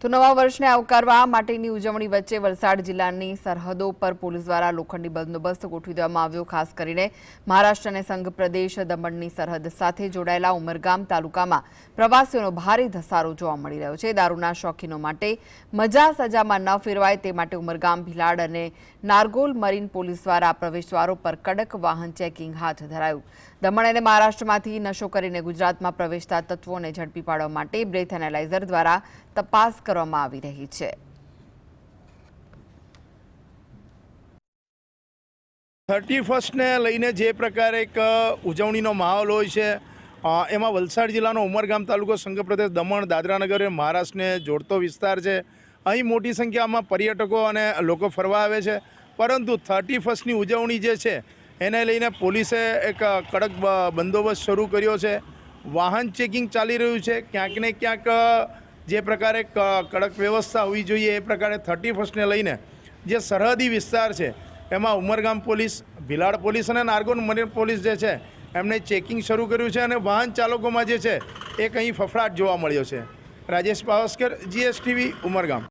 તો નવા વર્ષને આવકારવા માટેની ઉજવણી વચ્ચે વલસાડ જિલ્લાની સરહદો પર પોલીસ દ્વારા લોખંડી બંદોબસ્ત ગોઠવી દેવામાં આવ્યો। ખાસ કરીને મહારાષ્ટ્ર અને સંઘ પ્રદેશ દમણની સરહદ સાથે જોડાયેલા ઉમરગામ તાલુકામાં પ્રવાસીઓનો ભારે ધસારો જોવા મળી રહ્યો છે। દારૂના શોખીનો માટે મજા સજામાં ન ફેરવાય તે માટે ઉમરગામ, ભિલાડ અને નારગોલ મરીન પોલીસ દ્વારા પ્રવેશદ્વારો પર કડક વાહન ચેકિંગ હાથ ધરાયું। દમણ અને મહારાષ્ટ્રમાંથી નશો કરીને ગુજરાતમાં પ્રવેશતા તત્વોને ઝડપી પાડવા માટે બ્રેથ એનાલાઇઝર દ્વારા તપાસ કરવામાં આવી રહી છે। 31 ને લઈને જે પ્રકારે એક ઉજવણીનો માહોલ હોય છે એમાં વલસાડ જિલ્લાનો ઉમરગામ તાલુકો સંઘપ્રદેશ દમણ દાદરાનગર મહારાષ્ટ્રને જોડતો વિસ્તાર છે। અહીં મોટી સંખ્યામાં પર્યટકો અને લોકો ફરવા આવે છે, પરંતુ 31ની ઉજવણી જે છે એને લઈને પોલીસે એક કડક બંદોબસ્ત શરૂ કર્યો છે। વાહન ચેકિંગ ચાલી રહ્યું છે। ક્યાંક ને ક્યાંક જે પ્રકારે કડક વ્યવસ્થા હોવી જોઈએ એ પ્રકારે 31ને લઈને જે સરહદી વિસ્તાર છે એમાં ઉમરગામ પોલીસ, ભિલાડ પોલીસ અને નારગોલ મરીન પોલીસ જે છે એમણે ચેકિંગ શરૂ કર્યું છે અને વાહન ચાલકોમાં જે છે એ કંઈ ફફડાટ જોવા મળ્યો છે। રાજેશ પાવસ્કર, GSTV, ઉમરગામ।